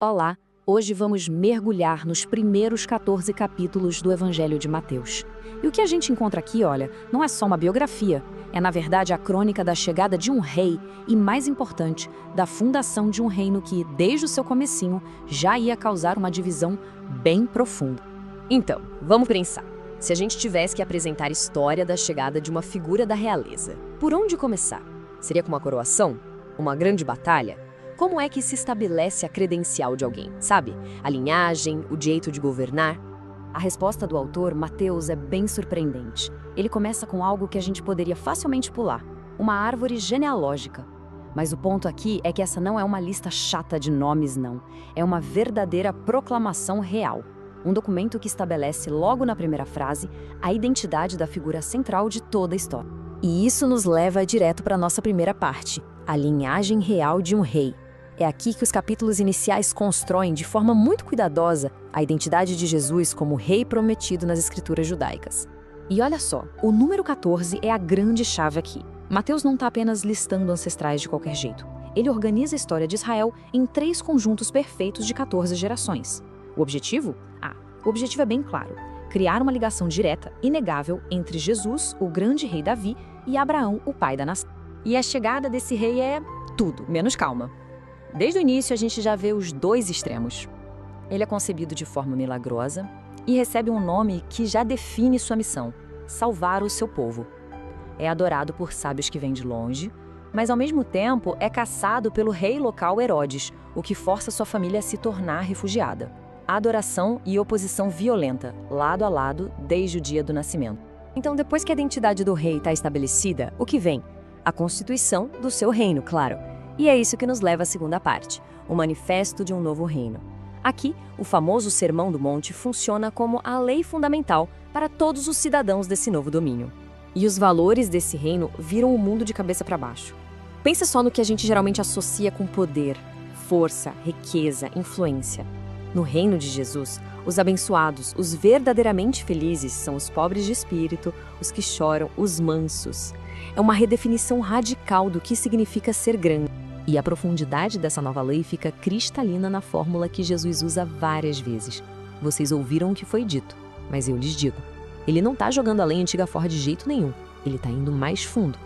Olá, hoje vamos mergulhar nos primeiros 14 capítulos do Evangelho de Mateus. E o que a gente encontra aqui, olha, não é só uma biografia, é na verdade a crônica da chegada de um rei e, mais importante, da fundação de um reino que, desde o seu comecinho, já ia causar uma divisão bem profunda. Então, vamos pensar. Se a gente tivesse que apresentar a história da chegada de uma figura da realeza, por onde começar? Seria com uma coroação? Uma grande batalha? Como é que se estabelece a credencial de alguém, sabe? A linhagem, o jeito de governar? A resposta do autor, Mateus, é bem surpreendente. Ele começa com algo que a gente poderia facilmente pular, uma árvore genealógica. Mas o ponto aqui é que essa não é uma lista chata de nomes, não. É uma verdadeira proclamação real. Um documento que estabelece logo na primeira frase a identidade da figura central de toda a história. E isso nos leva direto para a nossa primeira parte, a linhagem real de um rei. É aqui que os capítulos iniciais constroem de forma muito cuidadosa a identidade de Jesus como rei prometido nas escrituras judaicas. E olha só, o número 14 é a grande chave aqui. Mateus não está apenas listando ancestrais de qualquer jeito. Ele organiza a história de Israel em 3 conjuntos perfeitos de 14 gerações. O objetivo? O objetivo é bem claro. Criar uma ligação direta, inegável, entre Jesus, o grande rei Davi, e Abraão, o pai da nação. E a chegada desse rei é tudo, menos calma. Desde o início, a gente já vê os 2 extremos. Ele é concebido de forma milagrosa e recebe um nome que já define sua missão: salvar o seu povo. É adorado por sábios que vêm de longe, mas ao mesmo tempo é caçado pelo rei local Herodes, o que força sua família a se tornar refugiada. Adoração e oposição violenta, lado a lado, desde o dia do nascimento. Então, depois que a identidade do rei está estabelecida, o que vem? A constituição do seu reino, claro. E é isso que nos leva à segunda parte, o manifesto de um novo reino. Aqui, o famoso Sermão do Monte funciona como a lei fundamental para todos os cidadãos desse novo domínio. E os valores desse reino viram o mundo de cabeça para baixo. Pensa só no que a gente geralmente associa com poder, força, riqueza, influência. No reino de Jesus, os abençoados, os verdadeiramente felizes, são os pobres de espírito, os que choram, os mansos. É uma redefinição radical do que significa ser grande. E a profundidade dessa nova lei fica cristalina na fórmula que Jesus usa várias vezes. Vocês ouviram o que foi dito, mas eu lhes digo. Ele não está jogando a lei antiga fora de jeito nenhum. Ele está indo mais fundo.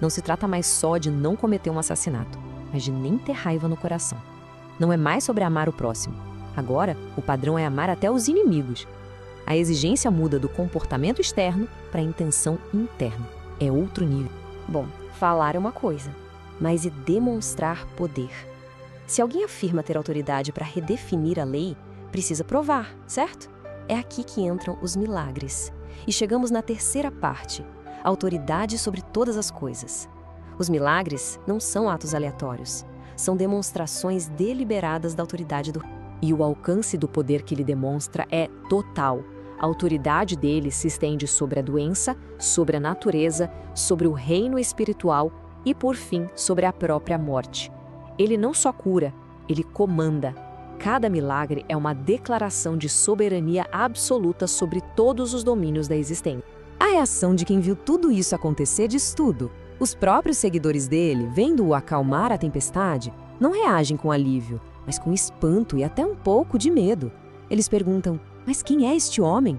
Não se trata mais só de não cometer um assassinato, mas de nem ter raiva no coração. Não é mais sobre amar o próximo. Agora, o padrão é amar até os inimigos. A exigência muda do comportamento externo para a intenção interna. É outro nível. Bom, falar é uma coisa, mas e demonstrar poder? Se alguém afirma ter autoridade para redefinir a lei, precisa provar, certo? É aqui que entram os milagres. E chegamos na terceira parte, a autoridade sobre todas as coisas. Os milagres não são atos aleatórios, são demonstrações deliberadas da autoridade do rei. E o alcance do poder que ele demonstra é total. A autoridade dele se estende sobre a doença, sobre a natureza, sobre o reino espiritual e, por fim, sobre a própria morte. Ele não só cura, ele comanda. Cada milagre é uma declaração de soberania absoluta sobre todos os domínios da existência. A reação de quem viu tudo isso acontecer diz tudo. Os próprios seguidores dele, vendo-o acalmar a tempestade, não reagem com alívio, mas com espanto e até um pouco de medo. Eles perguntam: mas quem é este homem?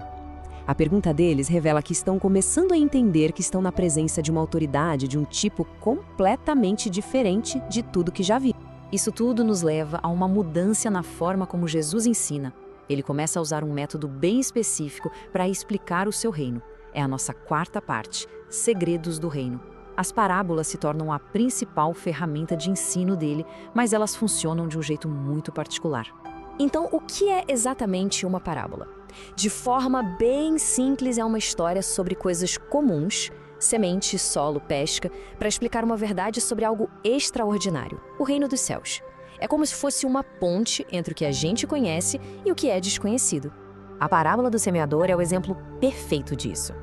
A pergunta deles revela que estão começando a entender que estão na presença de uma autoridade de um tipo completamente diferente de tudo que já viram. Isso tudo nos leva a uma mudança na forma como Jesus ensina. Ele começa a usar um método bem específico para explicar o seu reino. É a nossa quarta parte, Segredos do Reino. As parábolas se tornam a principal ferramenta de ensino dele, mas elas funcionam de um jeito muito particular. Então, o que é exatamente uma parábola? De forma bem simples, é uma história sobre coisas comuns, semente, solo, pesca, para explicar uma verdade sobre algo extraordinário, o reino dos céus. É como se fosse uma ponte entre o que a gente conhece e o que é desconhecido. A parábola do semeador é o exemplo perfeito disso.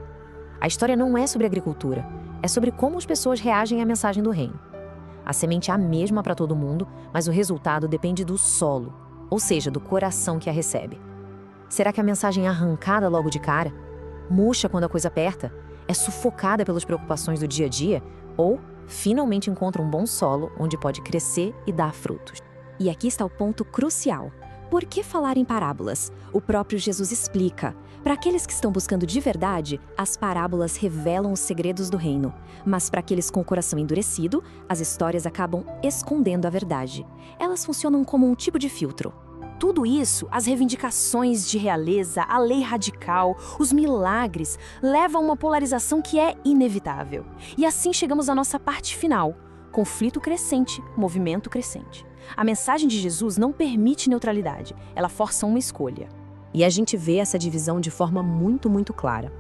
A história não é sobre agricultura, é sobre como as pessoas reagem à mensagem do reino. A semente é a mesma para todo mundo, mas o resultado depende do solo, ou seja, do coração que a recebe. Será que a mensagem é arrancada logo de cara? Murcha quando a coisa aperta? É sufocada pelas preocupações do dia a dia? Ou finalmente encontra um bom solo onde pode crescer e dar frutos? E aqui está o ponto crucial. Por que falar em parábolas? O próprio Jesus explica. Para aqueles que estão buscando de verdade, as parábolas revelam os segredos do reino. Mas para aqueles com o coração endurecido, as histórias acabam escondendo a verdade. Elas funcionam como um tipo de filtro. Tudo isso, as reivindicações de realeza, a lei radical, os milagres, levam a uma polarização que é inevitável. E assim chegamos à nossa parte final. Conflito crescente, movimento crescente. A mensagem de Jesus não permite neutralidade, ela força uma escolha. E a gente vê essa divisão de forma muito clara.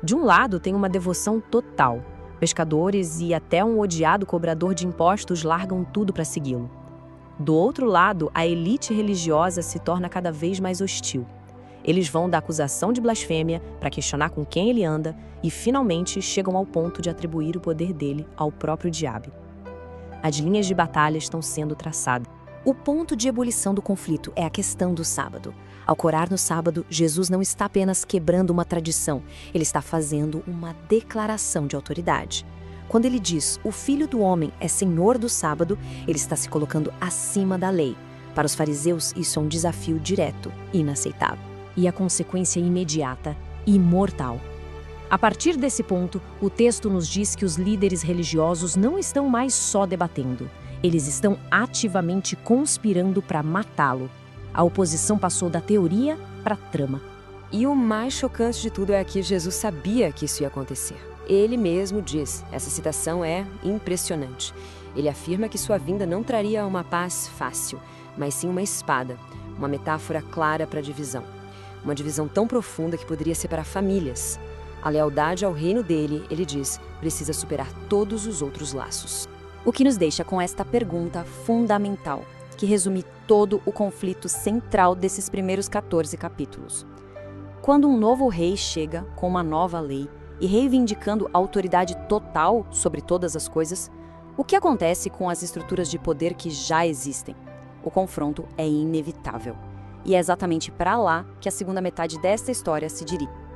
De um lado, tem uma devoção total. Pescadores e até um odiado cobrador de impostos largam tudo para segui-lo. Do outro lado, a elite religiosa se torna cada vez mais hostil. Eles vão da acusação de blasfêmia para questionar com quem ele anda e, finalmente, chegam ao ponto de atribuir o poder dele ao próprio diabo. As linhas de batalha estão sendo traçadas. O ponto de ebulição do conflito é a questão do sábado. Ao orar no sábado, Jesus não está apenas quebrando uma tradição, ele está fazendo uma declaração de autoridade. Quando ele diz, o Filho do Homem é Senhor do sábado, ele está se colocando acima da lei. Para os fariseus, isso é um desafio direto e inaceitável. E a consequência imediata e mortal. A partir desse ponto, o texto nos diz que os líderes religiosos não estão mais só debatendo. Eles estão ativamente conspirando para matá-lo. A oposição passou da teoria para a trama. E o mais chocante de tudo é que Jesus sabia que isso ia acontecer. Ele mesmo diz, essa citação é impressionante. Ele afirma que sua vinda não traria uma paz fácil, mas sim uma espada, uma metáfora clara para a divisão. Uma divisão tão profunda que poderia separar famílias. A lealdade ao reino dele, ele diz, precisa superar todos os outros laços. O que nos deixa com esta pergunta fundamental, que resume todo o conflito central desses primeiros 14 capítulos. Quando um novo rei chega com uma nova lei e reivindicando autoridade total sobre todas as coisas, o que acontece com as estruturas de poder que já existem? O confronto é inevitável. E é exatamente para lá que a segunda metade desta história se dirige.